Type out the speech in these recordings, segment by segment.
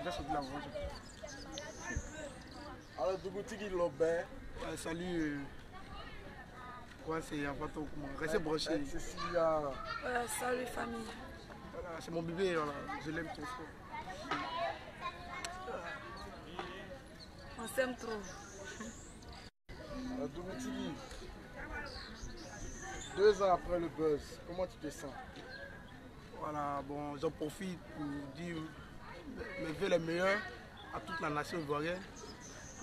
vais sortir la voiture. Alors, Dougoutigi Lobé. Salut. Quoi, c'est Avato, comment? Restez branchés. Cécilia. Salut famille. Voilà, c'est mon bébé, voilà. Je l'aime trop fort. On s'aime trop. Dougoutigi, 2 ans après le buzz, comment tu te sens? Voilà, bon, j'en profite pour dire mes vœux les meilleurs à toute la nation ivoirienne.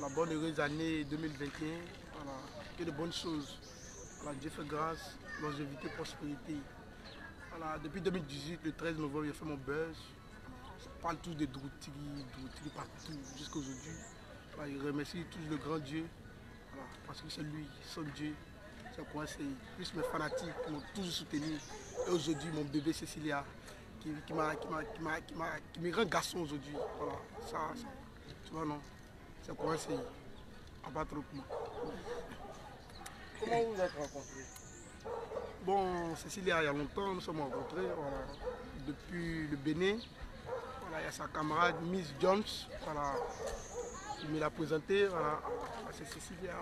La bonne heureuse année 2021. Voilà, que de bonnes choses. Voilà, Dieu fait grâce, longévité, prospérité. Voilà, depuis 2018, le 13 novembre, j'ai fait mon buzz. On parle tous de Dougoutigi partout jusqu'à aujourd'hui. Voilà, je remercie tous le grand Dieu. Voilà, parce que c'est lui, son Dieu. C'est quoi, c'est plus mes fanatiques qui m'ont toujours soutenu. Et aujourd'hui, mon bébé Cécilia, qui me rend garçon aujourd'hui. Voilà, ça, tu vois, non. C'est quoi, c'est à pas trop comment. Comment vous vous êtes rencontrés? Bon, Cécilia, il y a longtemps, nous sommes rencontrés, voilà, depuis le Bénin. Voilà, il y a sa camarade Miss Jones, voilà, qui me l'a présentée, voilà, c'est Cécilia.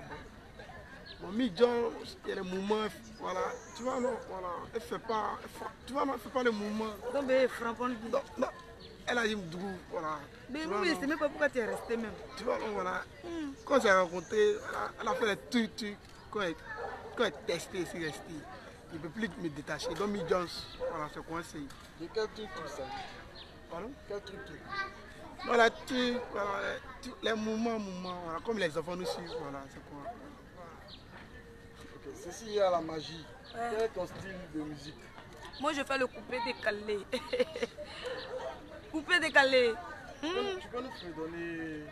Bon, Miss Jones, il y a les mouvements, voilà, tu vois, non, voilà, elle fait pas, tu vois, non, elle fait pas les mouvements. Donc, ben, frappons. Non, elle a dit Mdougou, voilà. Mais vous, je ne sais même pas pourquoi tu es resté même. Tu vois, non, voilà, quand on s'est rencontrés, elle a fait les trucs, quand elle testait, c'est resté. Je ne peux plus me détacher. Donc, Miss Jones, voilà, c'est coincé. De quel truc tu sais? Pardon? Quel truc tu Voilà, voilà, les mouvements, voilà, comme les enfants nous suivent, voilà, c'est quoi. Ok, Cécilia, la magie. Ouais. Quel est ton style de musique? Moi, je fais le coupé décalé. Coupé décalé. Tu peux nous redonner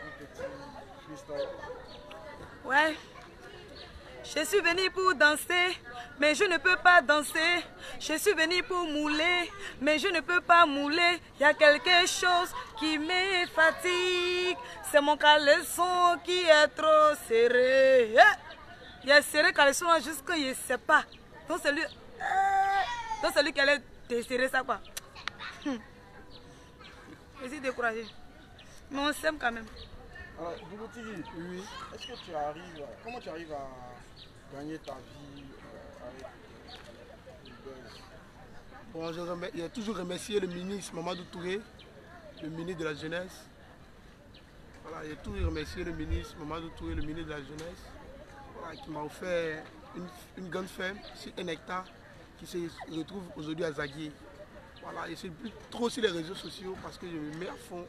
un petit freestyle? Ouais. Je suis venue pour danser, mais je ne peux pas danser. Je suis venue pour mouler, mais je ne peux pas mouler. Il y a quelque chose qui me fatigue. C'est mon caleçon qui est trop serré. Il est serré caleçon jusqu'à je ne sais pas. Donc c'est lui qui allait desserrer ça quoi. Je suis découragée. Mais on s'aime quand même. Alors, Dougoutigi, Oui. est-ce que tu arrives, comment tu arrives à gagner ta vie avec le buzz? Bon, j'ai toujours remercié le ministre Mamadou Touré, le ministre de la Jeunesse. Voilà, j'ai toujours remercié le ministre Mamadou Touré, le ministre de la Jeunesse, voilà, qui m'a offert une grande ferme sur 1 hectare qui se retrouve aujourd'hui à Zaguier. Voilà, je suis plus trop sur les réseaux sociaux parce que je me mets à fond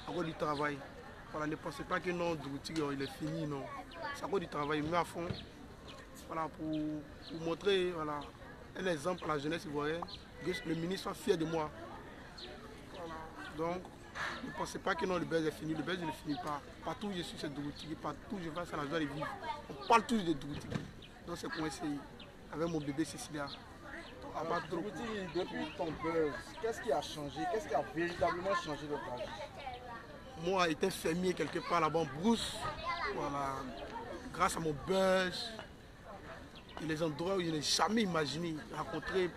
à cause du travail. Voilà, ne pensez pas que non, Dougoutigi, il est fini, non. C'est à cause du travail, je me mets à fond. Voilà, pour montrer voilà, un exemple à la jeunesse ivoirienne, que le ministre soit fier de moi. Voilà. Donc, ne pensez pas que non, le buzz est fini. Le buzz ne finit pas. Partout où je suis, c'est Dougoutigi. Partout où je vais, c'est la joie de vivre. On parle tous de Dougoutigi. Donc, c'est pour essayer avec mon bébé Cécilia. Dougoutigi, depuis ton buzz, qu'est-ce qui a changé? Qu'est-ce qui a véritablement changé de ta vie? Moi, étant fermier quelque part là-bas en brousse, voilà, grâce à mon buzz, et les endroits où je n'ai jamais imaginé rencontrer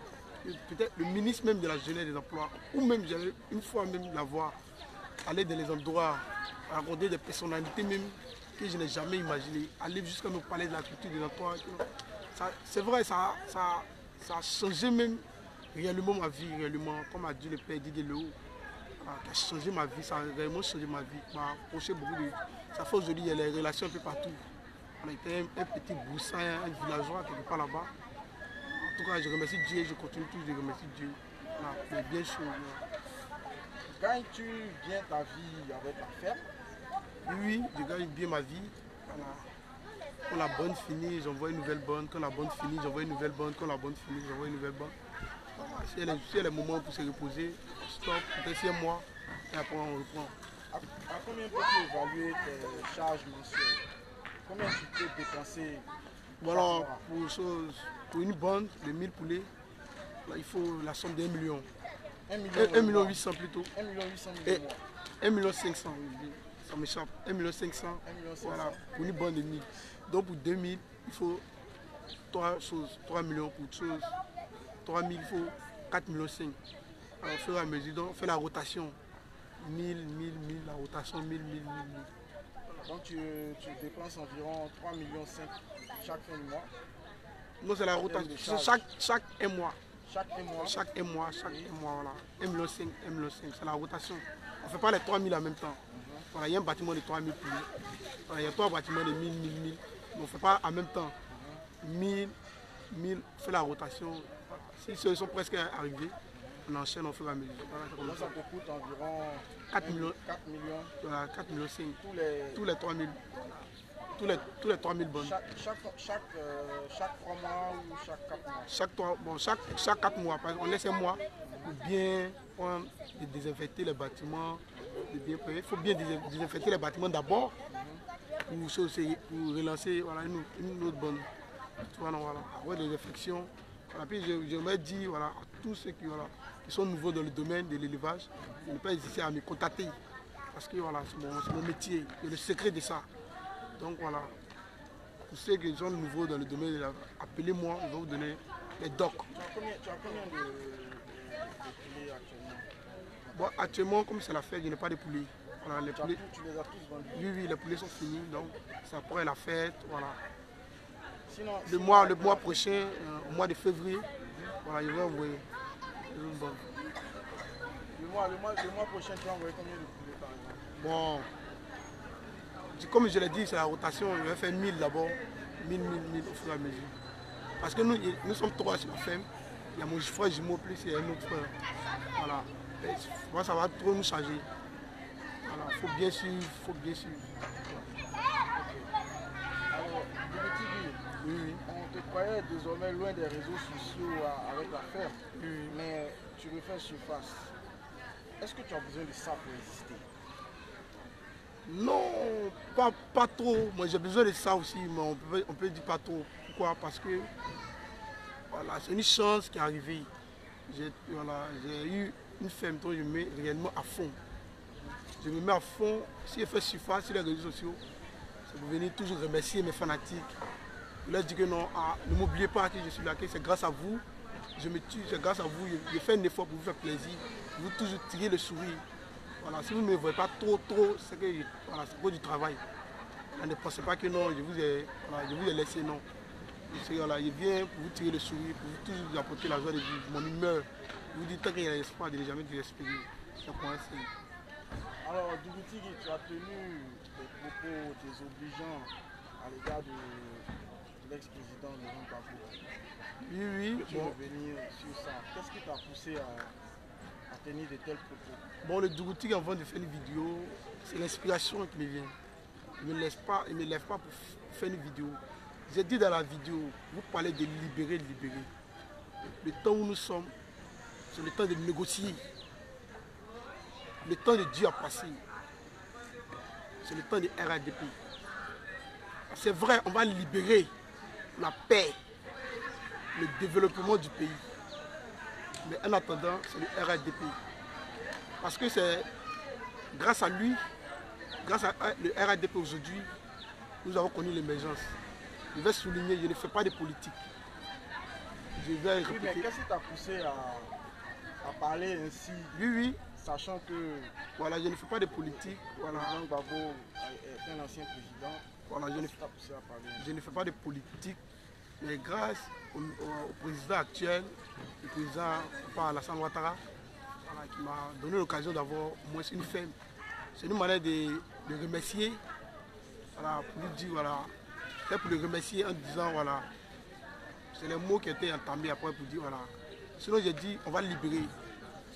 peut-être le ministre même de la jeunesse et des emplois, ou même j'avais une fois même la voir, aller dans les endroits, rencontrer des personnalités même que je n'ai jamais imaginé, aller jusqu'à me parler de la culture des emplois. C'est vrai, ça a changé même réellement ma vie, réellement, comme a dit le père Didier Lehaut. Qui a changé ma vie, ça a réellement changé ma vie, m'a approché beaucoup de... Ça fait aujourd'hui, il y a les relations un peu partout. On était un petit broussin, un villageois quelque part là-bas. En tout cas, je remercie Dieu, je continue toujours de remercier Dieu. Voilà, mais bien sûr. Gagnes-tu bien ta vie avec la ferme? Oui, je gagne bien ma vie. Voilà. Quand la bonne finit, j'envoie une nouvelle bonne. Quand la bonne finit, j'envoie une nouvelle bonne. Quand la bonne finit, j'envoie une nouvelle bonne. Voilà. Si il y a les moments pour se reposer, stop, peut-être 6 mois, et après on reprend. À combien peux-tu évaluer tes charges mensuelles? Combien tu peux dépenser? Voilà, pour une bande de 1000 poulets, là, il faut la somme d'1 million. 1 million 800 plutôt. 1 million 800 Et mois. 1 million 500, ça m'échappe. 1 million 500, 1 million 500. voilà, pour une bande de 1000. Donc pour 2000, il faut 3 choses, 3 millions pour autre chose. 3000, il faut 4 millions 5. Alors, au fur et à mesure, donc, on fait la rotation. 1000, la rotation 1000. Donc tu dépenses environ 3,5 millions chaque fin de mois. Non, c'est la rotation. Chaque un mois. Chaque un mois, voilà. 1,5 million, c'est la rotation. On ne fait pas les 3000 en même temps. Voilà, il y a un bâtiment de 3000 plus. Voilà, il y a 3 bâtiments de 1000. Mais on ne fait pas en même temps. 1000, on fait la rotation. Voilà. Si ceux sont presque arrivés, on enchaîne, on fait la mesure. Voilà, ça te coûte environ 4 millions. Voilà, 4 millions 5. Tous les 3000. Tous les 3000 bonnes. Chaque 3 mois ou chaque 4 mois? Chaque 4 mois. On laisse un mois pour bien prendre et désinfecter les bâtiments. Il faut bien désinfecter les bâtiments d'abord pour relancer voilà, une autre bonne. Voilà, après des infections. Voilà, puis j'aimerais dire voilà, à tous ceux qui sont nouveaux dans le domaine de l'élevage, de ne pas hésiter à me contacter. Parce que voilà, c'est mon métier, c'est le secret de ça. Donc voilà, pour ceux qui sont nouveaux dans le domaine, appelez-moi, je vais vous donner les docs. Tu as combien de poulets actuellement? Bon, actuellement, comme c'est la fête, je n'ai pas de poulets. Voilà, les poulets, tu les as tous vendus? Oui, les poulets sont finis, donc c'est après la fête. Voilà. Sinon, le mois prochain, au mois de février, voilà, je vais envoyer. Le mois prochain, tu vas envoyer combien de poulets par exemple? Bon. Comme je l'ai dit, c'est la rotation, je vais faire 1000 d'abord, 1000 au fur et à mesure. Parce que nous sommes 3 sur la ferme, il y a mon frère jumeau plus et un autre frère. Voilà. Et moi, ça va trop nous changer. Voilà, il faut bien suivre, Alors, oui. On te croyait désormais loin des réseaux sociaux avec la ferme, mais tu refais surface. Est-ce que tu as besoin de ça pour exister? Non, pas trop. Moi j'ai besoin de ça aussi, mais on peut dire pas trop. Pourquoi? Parce que voilà, c'est une chance qui est arrivée. J'ai eu une ferme dont je me mets réellement à fond. Je me mets à fond. Si je fais surface sur les réseaux sociaux, c'est pour venir toujours remercier mes fanatiques. Je leur dis que non, ne m'oubliez pas que je suis là, que c'est grâce à vous. Je me tue, c'est grâce à vous. Je fais un effort pour vous faire plaisir, pour vous toujours tirer le sourire. Voilà, si vous ne me voyez pas trop, c'est que voilà, c'est pour du travail. Ne pensez pas que non, je vous ai laissé, non. Voilà, je viens pour vous tirer le sourire, pour vous toujours vous apporter la joie de vivre, mon humeur. Je vous dis tant qu'il y a l'espoir, je n'ai jamais désespéré. Alors, Dougoutigi, tu as tenu des propos désobligeants à l'égard de l'ex-président Laurent Gbagbo. Oui. Tu veux revenir sur ça. Qu'est-ce qui t'a poussé à tenir de tels propos? Bon, le Dougoutigi, avant de faire une vidéo, c'est l'inspiration qui me vient. Il ne me lève pas pour faire une vidéo. J'ai dit dans la vidéo, vous parlez de libérer. Le temps où nous sommes, c'est le temps de négocier. Le temps de Dieu a passé. C'est le temps de RADP. C'est vrai, on va libérer la paix, le développement du pays. Mais en attendant, c'est le RADP. Parce que c'est grâce à lui, grâce à le RADP aujourd'hui, nous avons connu l'émergence. Je vais souligner, je ne fais pas de politique. Je vais répéter. Oui, mais qu'est-ce qui t'a poussé à parler ainsi? Oui. Sachant que voilà, je ne fais pas de politique. Voilà. Laurent Gbagbo est un ancien président. Voilà, je ne fais pas de politique, mais grâce au président actuel, le président Alassane Ouattara, voilà, qui m'a donné l'occasion d'avoir au moins une ferme. C'est une manière de remercier, voilà, pour lui dire, voilà, c'est pour le remercier en disant, voilà, c'est les mots qui étaient entamés après pour dire, voilà. Sinon j'ai dit, on va le libérer.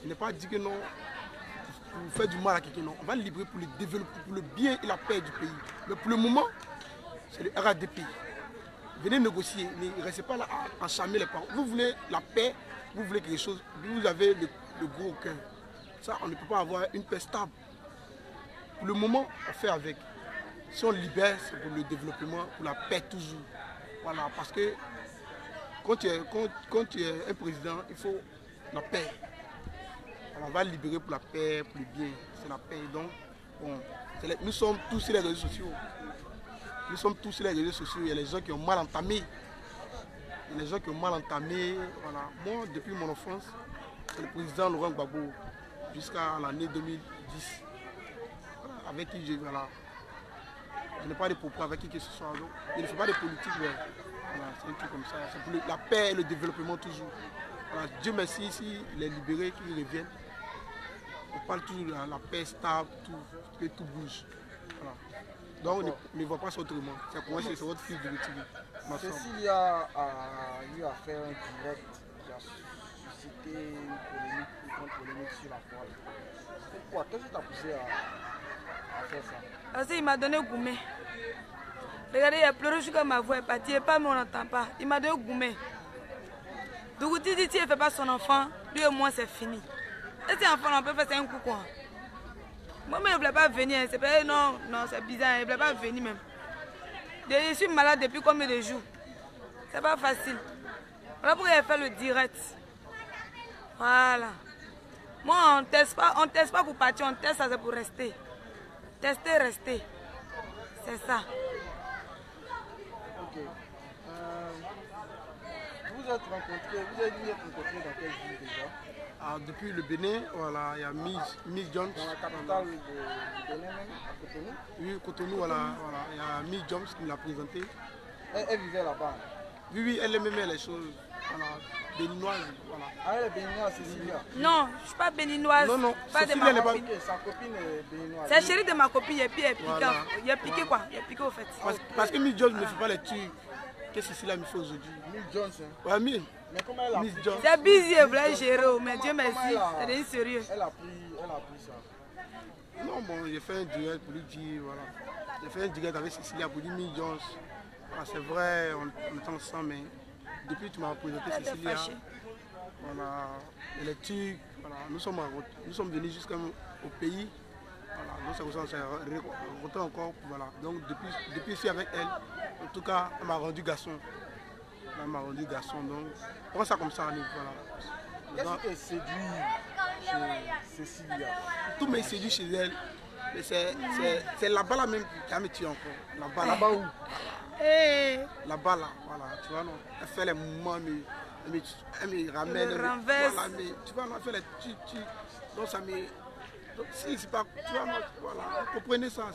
Je n'ai pas dit que non, pour faire du mal à quelqu'un, non. On va le libérer pour le développer, pour le bien et la paix du pays. Mais pour le moment, c'est le RADP. Venez négocier, ne restez pas là à charmer les parents. Vous voulez la paix, vous voulez quelque chose, vous avez le gros cœur. Ça, on ne peut pas avoir une paix stable. Pour le moment, on fait avec. Si on libère, c'est pour le développement, pour la paix toujours. Voilà, parce que quand tu es un président, il faut la paix. Alors, on va libérer pour la paix, pour le bien. C'est la paix. Donc, bon, nous sommes tous sur les réseaux sociaux. Nous sommes tous sur les réseaux sociaux. Il y a les gens qui ont mal entamé. Il y a les gens qui ont mal entamé. Voilà. Moi, depuis mon enfance, c'est le président Laurent Gbagbo. jusqu'à l'année 2010. Voilà, avec qui je... Voilà. Je n'ai pas de propos avec qui que ce soit. Donc, je ne fais pas de politique, mais voilà, c'est un truc comme ça. C'est pour la paix et le développement toujours. Voilà, Dieu merci, ici, les libérés qui reviennent. On parle toujours de la paix stable, que tout bouge. Voilà. Donc on ne voit pas ça autrement. C'est pour moi, c'est votre fils de l'utilité. Cécilia a eu à faire un direct qui a suscité une polémique sur la toile. Pourquoi? Qu'est-ce qui t'a poussé à faire ça? Parce qu'il m'a donné gourmet. Regardez, il a pleuré jusqu'à ma voix est partie. Et pas, mais on n'entend pas. Il m'a donné gourmet. Dougouti dit qu'il ne fait pas son enfant. Lui et moi, c'est fini. Et si enfant, on peut faire un coup quoi. Moi, mais il ne voulait pas venir. C'est pas, non, c'est bizarre. Il ne voulait pas venir même. Je suis malade depuis combien de jours? C'est pas facile. Voilà pourquoi il a fait le direct. Voilà. Moi, on ne teste pas pour partir. On teste ça, c'est pour rester. Tester, rester. C'est ça. Ok. Vous êtes rencontrés dans quelle ville déjà? Depuis le Bénin, voilà, il y a Miss Jones. Dans la capitale du Bénin, à Cotonou? Oui, Cotonou, voilà, il y a Miss Jones qui me l'a présenté. Elle vivait là-bas? Oui, elle aimait les choses, voilà, béninoises. Voilà. Ah, elle est béninoise, Cécilia? Non, je ne suis pas béninoise. Non, pas de ma copine. Sa copine est béninoise. C'est chérie de ma copine, et puis elle pique. Voilà. Il a piqué quoi? Il a piqué au fait. Parce que Miss Jones ne fait pas les trucs que Cécilia me fait aujourd'hui. Miss Johnson. Ouais, mais comment elle a Miss pris? Jones. C'est busy, elle voulait gérer, mais Dieu merci, c'est devenu sérieux. Elle a pris ça. Non, bon, j'ai fait un direct pour lui dire, voilà. J'ai fait un direct avec Cécilia pour dire Miss Jones. Voilà, c'est vrai, on est ensemble, mais depuis que tu m'as présenté Cécilia, voilà, et les trucs, voilà, nous sommes venus jusqu'au pays. Voilà, donc c'est pour ça qu'on s'est rencontrés encore. Voilà. Donc depuis ici avec elle, en tout cas, elle m'a rendu garçon. Elle m'a rendu garçon, donc on prend ça comme ça. Voilà. Qu'est-ce qui te séduit chez Cécilia? Tout me séduit chez elle. Mais c'est là-bas là même qui me tue encore. Là-bas où? Là-bas là, voilà, tu vois, non. Elle fait les mouvements, elle me ramène. Elle me renverse. Voilà, mais, tu vois, non, elle fait les donc ça me... Donc si c'est pas... Tu vois, non, voilà, vous comprenez ça,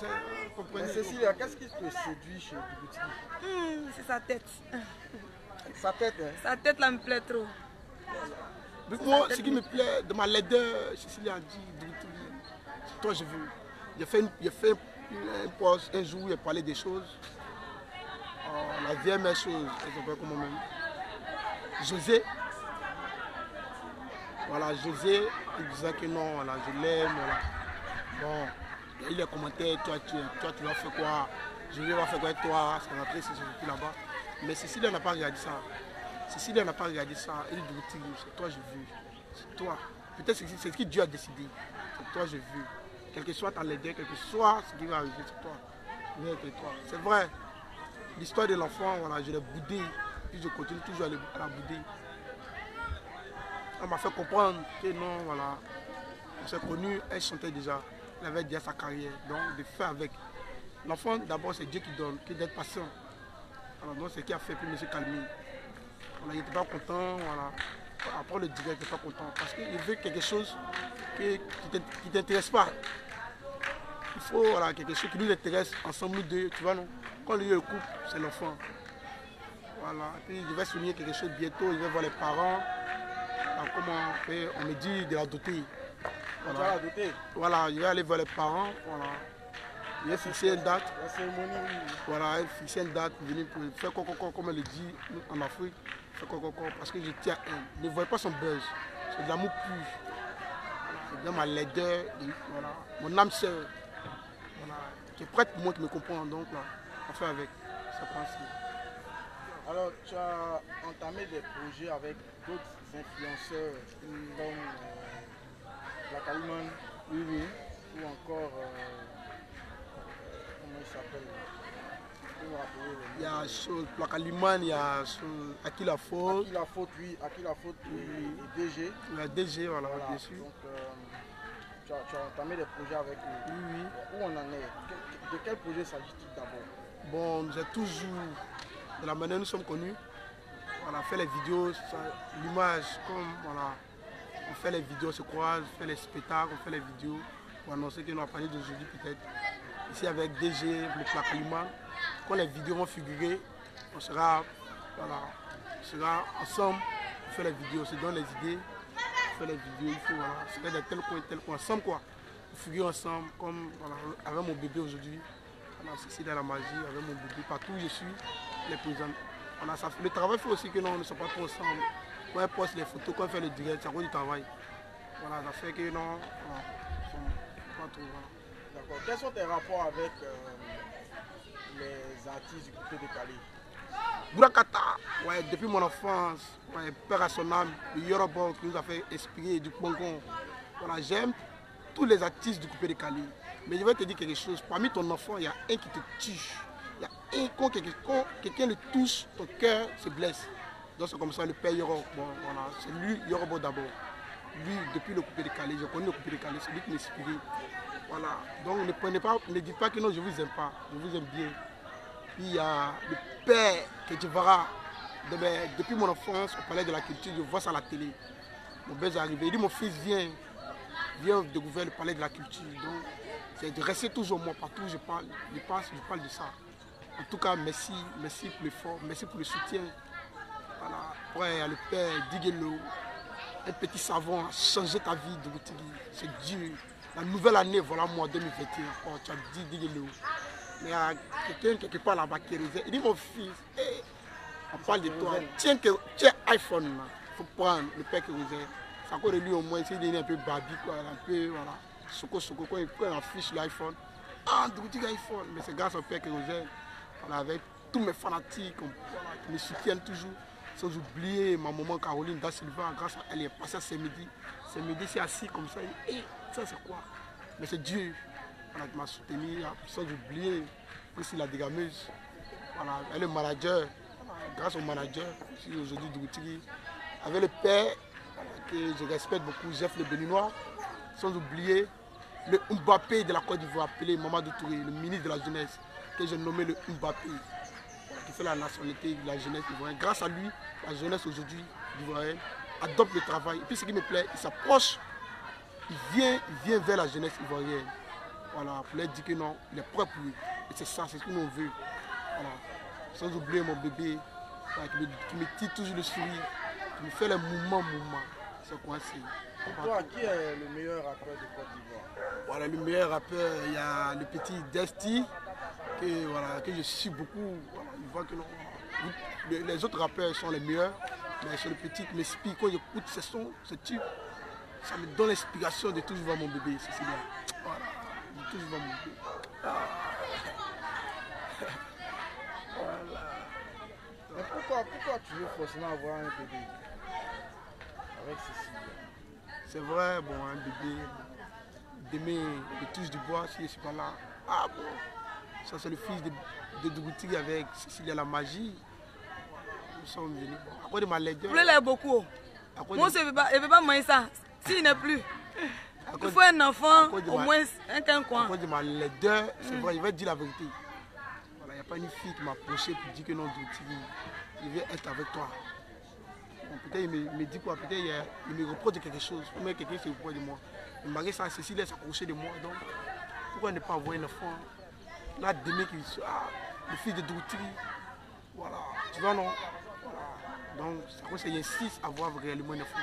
comprenez. Mais Cécilia, qu'est-ce qui te séduit chez Dougouti? C'est sa tête. Sa tête, hein? Sa tête là me plaît trop. Moi, ce qui me plaît, de ma laideur, Cécilia a dit, c'est toi je veux. J'ai fait un poste un jour où il a parlé des choses. La vieille mère chose, elle s'appelle comment même. José. Voilà, José, il disait que non, voilà, je l'aime. Voilà. Bon, il y a eu les commentaires, toi tu vas faire quoi? Je vais faire quoi avec toi? Ça va rentrer, c'est là-bas. Mais Cécilia n'a pas regardé ça. Cécilia n'a pas regardé ça. Elle dit, c'est toi je veux. C'est toi. Peut-être c'est ce que Dieu a décidé. C'est toi je veux. Quel que soit ta laideur, quel que soit ce qui va arriver, c'est toi. C'est vrai. L'histoire de l'enfant, voilà, je l'ai boudé. Puis je continue toujours à la bouder. Elle m'a fait comprendre que non, voilà. On s'est connus, elle chantait déjà. Elle avait déjà sa carrière. Donc de faire avec. L'enfant, d'abord, c'est Dieu qui donne, qui d'être patient. Alors, donc c'est ce qui a fait pour M. Calmi. Voilà, il n'était pas content, voilà. Après le direct, il n'était pas content. Parce qu'il veut quelque chose qui ne t'intéresse pas. Il faut voilà, quelque chose qui nous intéresse ensemble, nous deux, tu vois, non? Quand lui le couple, c'est l'enfant. Voilà. Et puis il va souligner quelque chose bientôt, il va voir les parents. Alors, comment on me dit de la doter. Voilà. Tu vas la doter? Voilà, il va aller voir les parents. Voilà. Il va fixer une date. La cérémonie, oui. Voilà, il va fixer une date, venir pour faire coco, comme elle le dit en Afrique. Faire coco, parce que je tiens à elle. Ne voyez pas son buzz. C'est de l'amour pur. C'est de ma laideur. Voilà. Mon âme sœur. Voilà. Qui est prête pour moi, qui me comprend. Donc là, on fait avec. Ça prend ainsi. Alors, tu as entamé des projets avec d'autres influenceurs comme la Calimane, Oui. ou encore, comment il s'appelle? Il y a la Calimane, il y a Aki la Faute. Aki la Faute, oui. Aki la Faute, et DG. La DG, voilà, bien sûr. Donc, tu as entamé des projets avec eux. Oui. Où on en est? De quel projet s'agit-il d'abord? Bon, nous sommes toujours, de la manière dont nous sommes connus, on a fait les vidéos, l'image, comme voilà, on fait les vidéos, on se croise, on fait les spectacles, on fait les vidéos pour annoncer que nous allons parler d'aujourd'hui peut-être. Ici avec DG, le Placalima, quand les vidéos vont figurer, on sera, voilà, on sera ensemble pour faire les vidéos, on se donne les idées, on fait les vidéos, il faut voilà, se mettre dans tel coin, ensemble quoi. On figure ensemble, comme voilà, avec mon bébé aujourd'hui, voilà, c'est dans la magie, avec mon bébé, partout où je suis, les présents. Voilà, ça, le travail fait aussi que non, on ne soit pas trop ensemble. Quand on poste les photos, quand on fait le direct, c'est à cause du travail. Voilà, ça fait que non, voilà, pas trop. Voilà. D'accord. Quels sont tes rapports avec les artistes du Coupé Décalé? Bourakata, ouais, depuis mon enfance, ouais, père à son âme, le Yoruba qui nous a fait inspirer du Congo. Voilà, j'aime tous les artistes du Coupé Décalé. Mais je vais te dire quelque chose, parmi ton enfant, il y a un qui te touche. Il y a un, quand quelqu'un le touche, ton cœur se blesse. Donc c'est comme ça, le père Yoruba, bon, voilà, c'est lui, Yoruba d'abord. Lui, depuis le Coupé Décalé, je connais le Coupé Décalé, c'est lui qui m'inspire. Voilà, donc ne prenez pas, ne dites pas que non, je vous aime pas, je vous aime bien. Puis il y a le père que tu verras, depuis mon enfance, au palais de la culture, je vois ça à la télé. Mon père est arrivé, il dit mon fils viens découvrir le palais de la culture. Donc c'est de rester toujours moi, partout où je parle de ça. En tout cas, merci pour l'effort, merci pour le soutien. Voilà. Ouais, il y a le père Diguelo, un petit savant a changé ta vie de Goutiri. C'est Dieu. La nouvelle année, voilà moi, 2021. Oh, tu as dit Diguelo. Mais il y a quelqu'un quelque part là-bas qui réserve. Il dit mon fils, hey, on parle de toi. Tiens iPhone là. Il faut prendre le père qui réserve. Ça encore de lui au moins, il est un peu babi, quoi, un peu, voilà. Soko, quand il affiche l'iPhone. Ah, Goutiri iPhone. Mais c'est grâce au père qui réserve. Voilà, avec tous mes fanatiques, voilà, qui me soutiennent toujours. Sans oublier ma maman Caroline Da Silva, grâce à elle, est passée à samedi. Samedi, c'est assis comme ça. Et hey, ça, c'est quoi? Mais c'est Dieu voilà, qui m'a soutenu, sans oublier aussi la dégameuse. Voilà, elle est le manager. Voilà, grâce au manager, je suis aujourd'hui de Goutiri. Avec le père, voilà, que je respecte beaucoup, Jeff le Béninois. Sans oublier le Mbappé de la Côte d'Ivoire, appelé Mamadou Touré, le ministre de la Jeunesse, que j'ai nommé le Mbappé. Qui fait la nationalité de la jeunesse ivoirienne. Grâce à lui, la jeunesse aujourd'hui ivoirienne adopte le travail. Et puis ce qui me plaît, il s'approche, il vient vers la jeunesse ivoirienne. Voilà, pour leur dire que non, il est propre pour lui. Et c'est ça, c'est ce que nous veut. Voilà. Sans oublier mon bébé, voilà, qui me tire toujours le sourire, qui me fait les mouvements. C'est quoi c'est. Pour toi, qui est le meilleur rappeur de Côte d'Ivoire? Voilà, le meilleur rappeur, il y a le petit Desti. Que je suis beaucoup, voilà, il voit que non, les autres rappeurs sont les meilleurs, mais c'est le petit qui m'inspire. Quand j'écoute ces sons, ce type, ça me donne l'inspiration de toujours voir mon bébé, c'est bien. Voilà, de toujours voir mon bébé. Ah. Voilà. Mais pourquoi tu veux forcément avoir un bébé avec Cécilia? C'est vrai, bon, un bébé, demain, il touche du bois, si je ne suis pas là. Ah bon. Ça c'est le fils de Goutiri avec Cécilia la magie. Nous sommes venus. Après de ma laideur. Vous l'aimez beaucoup. Moi je ne veux pas manger ça. S'il n'est plus. Il faut un enfant, au moins un coin. Après de ma laideur, c'est vrai, je vais dire la vérité. Voilà, il n'y a pas une fille qui m'a approché pour dire que non, Goutiri, je vais être avec toi. Bon, peut-être il me dit quoi, peut-être il me reproche de quelque chose. Ou même quelqu'un se reproche de moi. Mais malgré ça, Cécilia s'approchait de moi. Donc, pourquoi ne pas avoir un enfant? Là, demain, le fils de Goutiri, voilà, tu vois, non? Voilà. Donc, il insiste à avoir réellement un enfant.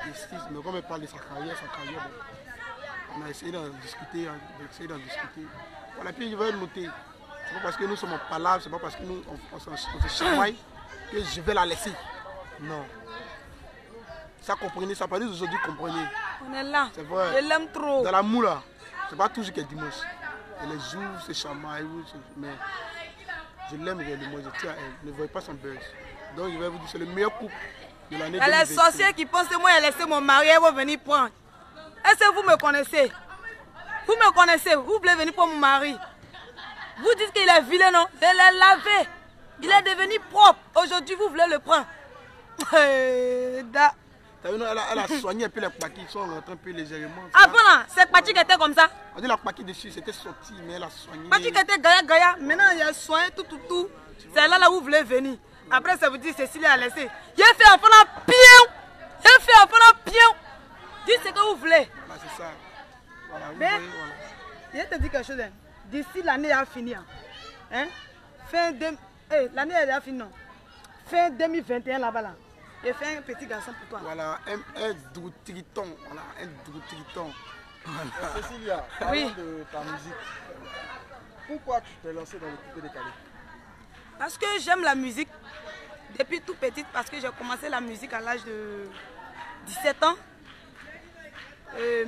Il insiste, mais comme il parle de sa carrière, bon, on a essayé d'en discuter, Voilà, puis je vais noter, c'est pas parce que nous sommes en palabre, c'est pas parce que nous on se chamaille que je vais la laisser. Non. Ça, comprenez, ça pas dit aujourd'hui, comprenez. On est là. C'est vrai. Je l'aime trop. Dans l'amour, là, c'est pas toujours qu'il y a dimanche. Et les jours, c'est chamaille, mais je l'aime réellement, je tiens à elle. Ne voyez pas son buzz. Donc je vais vous dire, c'est le meilleur couple de l'année 2020. Il y a les sorciers qui pensent que moi, j'ai laissé mon mari, ils vont venir prendre. Est-ce que vous me connaissez? Vous me connaissez? Vous voulez venir prendre mon mari? Vous dites qu'il est vilain, non? Je l'ai lavé. Il est devenu propre. Aujourd'hui, vous voulez le prendre. Elle a soigné un peu les paquets, ils sont rentrés un peu légèrement. Avant là, ces paquets qui étaient comme ça. On dit la paquet dessus, c'était sorti, mais elle a soigné. Paquet qui était gaïa. Maintenant, il a soigné tout. C'est là où vous voulez venir. Après, ça vous dit, Cécilia a laissé. J'ai fait un peu la pion. Dites ce que vous voulez. Voilà, c'est ça. Voilà, vous Mais, voyez, voilà. je te dis quelque chose. Hein. D'ici l'année à finir. Hein? L'année est finie, non? Fin 2021 là-bas. Là. J'ai fait un petit garçon pour toi. Voilà, un Dougoutriton. Voilà, un Dougoutriton. Voilà. Cécilia, parlons de ta musique. Pourquoi tu t'es lancée dans le coupé décalé? Parce que j'aime la musique depuis tout petite, parce que j'ai commencé la musique à l'âge de 17 ans.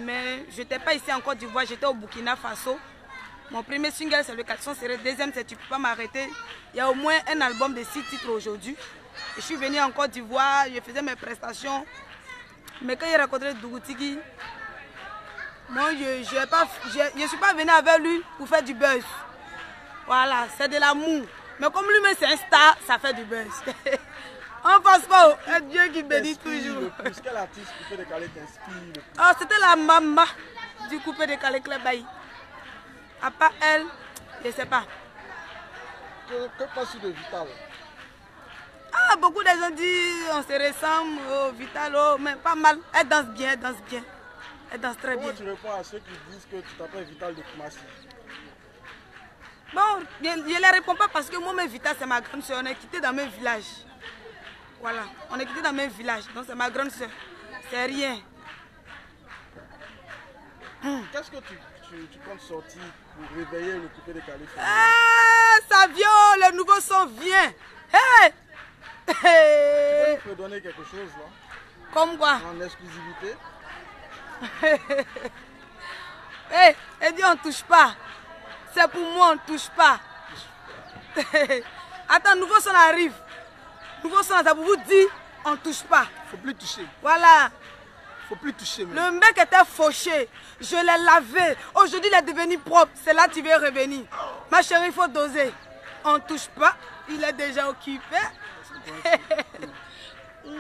Mais je n'étais pas ici en Côte d'Ivoire, j'étais au Burkina Faso. Mon premier single c'est le 400 serré, deuxième c'est Tu peux pas m'arrêter. Il y a au moins un album de 6 titres aujourd'hui. Je suis venue en Côte d'Ivoire, je faisais mes prestations. Mais quand j'ai rencontré Dougoutigui, moi je ne suis pas venue avec lui pour faire du buzz. Voilà, c'est de l'amour. Mais comme lui-même c'est un star, ça fait du buzz. On passe pas au Dieu qui bénit toujours. Quel artiste coupé décalé t'inspire le plus? Oh, c'était la maman du coupé décalé Club Bailly. À part elle, je ne sais pas. Que penses-tu de Vital? Ah, beaucoup de gens disent on se ressemble, oh, Vital, oh, mais pas mal. Elle danse bien, elle danse bien. Elle danse très bien. Comment tu réponds à ceux qui disent que tu t'appelles Vital de Koumassi? Bon, je ne les réponds pas parce que moi-même, Vital, c'est ma grande soeur. On est quitté dans le même village. Voilà, on est quitté dans le même village. Donc c'est ma grande soeur. C'est rien. Qu'est-ce que tu comptes sortir pour réveiller le coupé décalé? Ah, ça vient, le nouveau son vient. Hey! Tu peux nous donner quelque chose là? Comme quoi? En exclusivité? Hey, elle dit on ne touche pas. C'est pour moi, on ne touche pas. Attends, nouveau son arrive. Nouveau son, ça vous dit, on ne touche pas. Faut plus toucher. Voilà. Faut plus toucher. Même. Le mec était fauché. Je l'ai lavé. Aujourd'hui, il est devenu propre. C'est là que tu veux revenir. Ma chérie, il faut doser. On ne touche pas. Il est déjà occupé. Bon,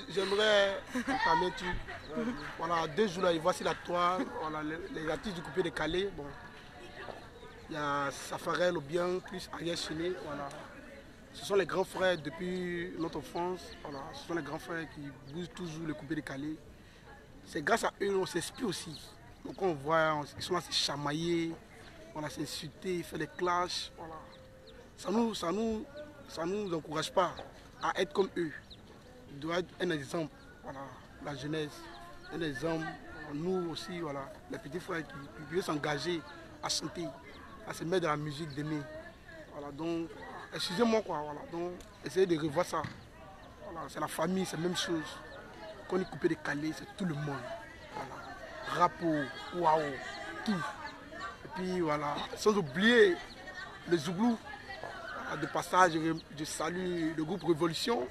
j'aimerais entamer tu. Voilà, 2 jours là, et voici la toile. Voilà, les artistes du coupé décalé. Bon. Il y a Safarel ou bien plus Ariel Chené. Voilà. Ce sont les grands frères depuis notre enfance. Voilà. Ce sont les grands frères qui bougent toujours le coupé décalé. C'est grâce à eux qu'on s'inspire aussi. Donc on voit, ils sont là, c'est chamailler, voilà, c'est insulter, faire des clashs. Voilà. Ça nous encourage pas à être comme eux. Il doit être un exemple, voilà, la jeunesse, un exemple, nous aussi, voilà, les petits frères qui veulent s'engager à chanter, à se mettre dans la musique d'aimer. Voilà, donc, excusez-moi quoi, voilà, donc, essayez de revoir ça. Voilà, c'est la famille, c'est la même chose. Quand on est coupé décalé, c'est tout le monde. Voilà. Rapo, waouh, tout. Et puis voilà, sans oublier les Zouglous. De passage, je salue le groupe Révolution,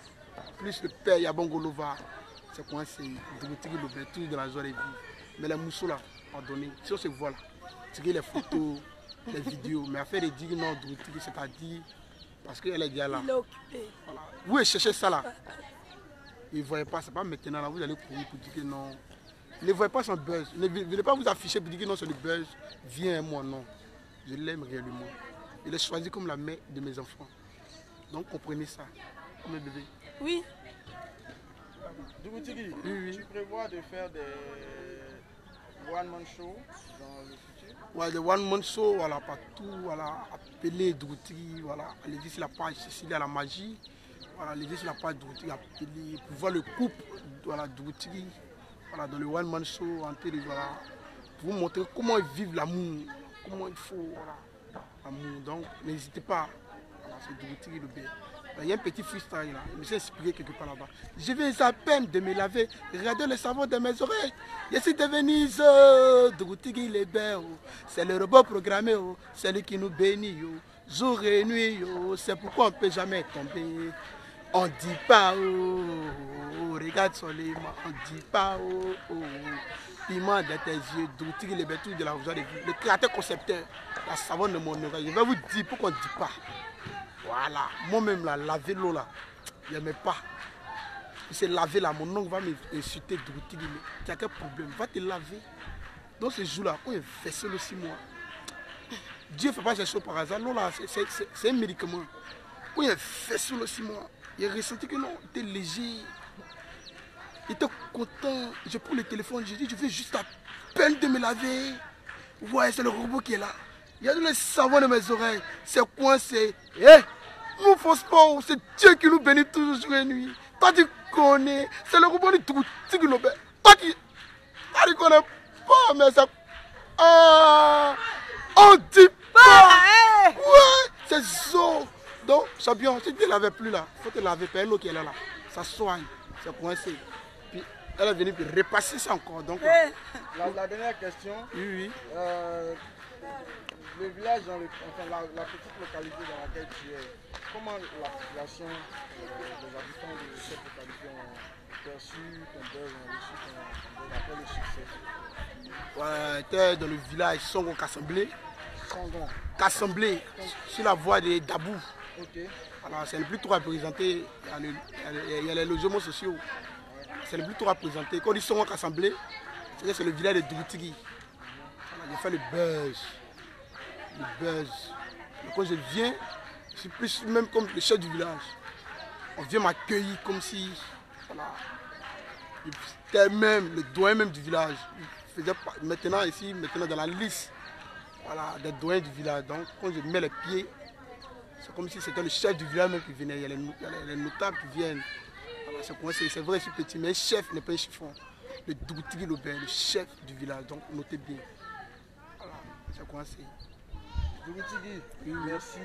plus le père Yabongolova. C'est quoi, c'est Dougoutigui Lobé, tout de la joie de vivre. Mais les mousseaux là, pardonnez, si on se voit là, tirer les photos, les vidéos, mais à faire des digues non Dougoutigui, c'est-à-dire parce qu'elle est déjà là. Il est occupé. Voilà. Vous cherchez ça là. Ils ne voient pas, c'est pas maintenant là, vous allez courir pour dire que non. Ne voyez pas son buzz. Ne venez pas vous afficher pour dire que non, c'est le buzz. Viens moi, non. Je l'aime réellement. Je l'ai choisi comme la mère de mes enfants. Donc comprenez ça. Comme un bébé. Oui. Dougoutigui, Oui. tu prévois de faire des one-man shows dans le futur? Ouais, des one-man shows, voilà, partout, voilà, appeler Dougoutigui, voilà, allez sur la page Cécilia la magie, voilà, allez sur la page Dougoutigui, appeler, pour voir le couple, voilà, Dougoutigui, voilà, dans le one-man show, en télé, voilà, pour vous montrer comment ils vivent l'amour, comment il faut, voilà. Amour. Donc n'hésitez pas, voilà, c'est Dougoutigui le B. Il y a un petit freestyle là, il me s'est inspiré quelque part là-bas. Je viens à peine de me laver, regarder le savon de mes oreilles. Je suis de Venise, Dougoutigui le B, c'est le robot programmé, c'est lui qui nous bénit, jour et nuit, c'est pourquoi on ne peut jamais tomber. On ne dit pas, regarde son lit, on ne dit pas, piment de tes yeux, Dougoutigui le B, tout de la joie de vivre. Le créateur concepteur, la savon de mon oreille. Je vais vous dire pourquoi on ne dit pas. Voilà, moi-même là, laver l'eau là, je n'aimais pas. C'est laver là, mon oncle va m'insulter Dougoutigui, mais tu as quel problème? Va te laver. Dans ce jour-là, quand il fait seul aussi moi, Dieu ne fait pas ces choses par hasard. L'eau là, c'est un médicament. Quand il fait seul aussi moi, il a ressenti que non, il était léger. Il était content. J'ai pris le téléphone, j'ai dit, je vais juste à peine de me laver. Ouais, c'est le robot qui est là. Il y a le savon de mes oreilles. C'est coincé. Nous faisons sport. C'est Dieu qui nous bénit toujours jour et nuit. Toi, tu connais. C'est le robot du tout. Toi, tu connais pas, mais ça. Ah, on dit pas. Ouais, c'est ça. Donc, champion, si tu ne te laves plus là, il faut te laver. Puis l'eau qui est là, ça soigne. C'est coincé. Puis elle est venue repasser ça encore. Donc, la dernière question. Oui. Le village, la petite localité dans laquelle tu es, comment la population, les habitants de cette localité ont perçu ton buzz, ont reçu ton buzz après le succès? Ouais, tu es dans le village Songo Kassemblé. Songo Kassemblé, sur la voie de Dabou. Ok. Alors, c'est le plus trop représenté. Il y a les logements sociaux. C'est le plus trop représenté. Quand on dit Songo Kassemblé, c'est le village de Dougoutigui. J'ai fait le buzz. Donc, quand je viens, je suis plus même comme le chef du village. On vient m'accueillir comme si, voilà, c'était même le doyen même du village. Il faisait maintenant ici, maintenant dans la liste, voilà, des doyens du village. Donc quand je mets les pieds, c'est comme si c'était le chef du village même qui venait. Il y a les notables qui viennent. Voilà, c'est vrai, je suis petit, mais le chef n'est pas un chiffon. Le Dougoutigui Lobin, le chef du village. Donc notez bien. Voilà, c'est coincé. Dougoutigui, oui, merci.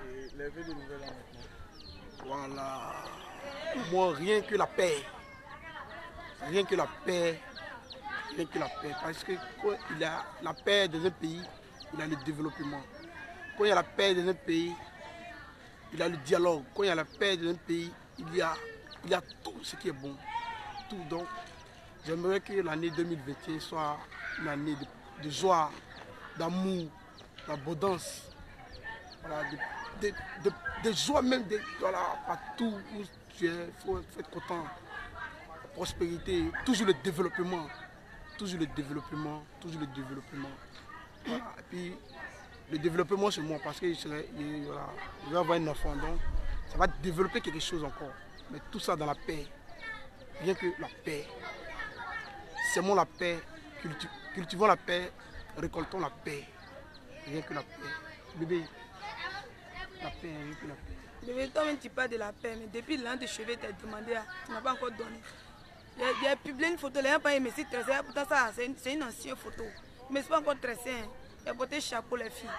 Et les vœux de nouvelles ans maintenant. Voilà. Moi, rien que la paix. Rien que la paix. Rien que la paix. Parce que quand il y a la paix dans un pays, il y a le développement. Quand il y a la paix dans un pays, il y a le dialogue. Quand il y a la paix dans un pays, il y a tout ce qui est bon. Tout. Donc, j'aimerais que l'année 2021 soit une année de joie, d'amour, d'abondance, voilà, de joie même, voilà, partout où tu es, il faut être content. Prospérité, toujours le développement, toujours le développement, toujours le développement. Voilà. Et puis le développement c'est moi parce que voilà, je vais avoir un enfant, donc ça va développer quelque chose encore. Mais tout ça dans la paix, rien que la paix. Semons la paix, cultivons la paix, récoltons la paix. Rien que la paix. Bébé, la paix, rien que la paix. Bébé, toi-même tu parles de la paix, mais depuis l'an de cheveux, tu as demandé, tu n'as pas encore donné. Il a publié une photo, il n'a pas aimé, c'est tressé, pourtant ça, c'est une ancienne photo. Mais ce n'est pas encore tressé, hein. Il a porté chapeau les filles.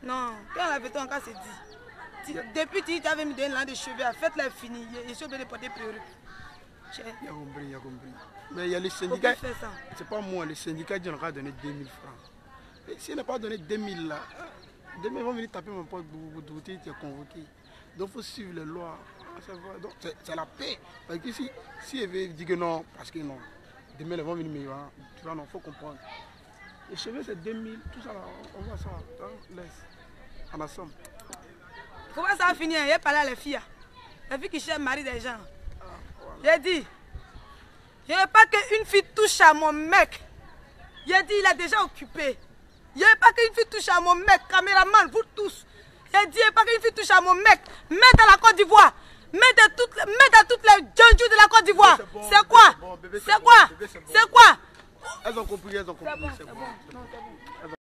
Non, quand la photo encore c'est dit. Depuis tu avais mis l'an de cheveux, faites-la fini, je suis obligé de porter perruque. Il a compris, il a compris. Mais il y a les syndicats, c'est pas moi, les syndicats disent qu'on a donné 2000 francs. Et s'il n'a pas donné 2000 là, demain ils vont venir taper mon pote, tu es convoqué. Donc il faut suivre les lois. C'est la paix. Parce que si elle veut dire que non, parce que non, demain ils vont venir me voir, tu vois, non, il faut comprendre. Les cheveux c'est 2000, tout ça là, on voit ça, laisse, en assomme. Comment ça va finir? Il a parlé à les filles. Les filles qui cherchent le mari des gens. J'ai dit, je ne veux pas qu'une fille touche à mon mec. J'ai dit, il a déjà occupé. Je ne veux pas qu'une fille touche à mon mec, caméraman, vous tous. J'ai dit, je ne veux pas qu'une fille touche à mon mec. Mets dans la Côte d'Ivoire. Mets dans toutes les djondjous de la Côte d'Ivoire. C'est quoi? C'est quoi? C'est quoi? Elles ont compris, elles ont compris. C'est bon.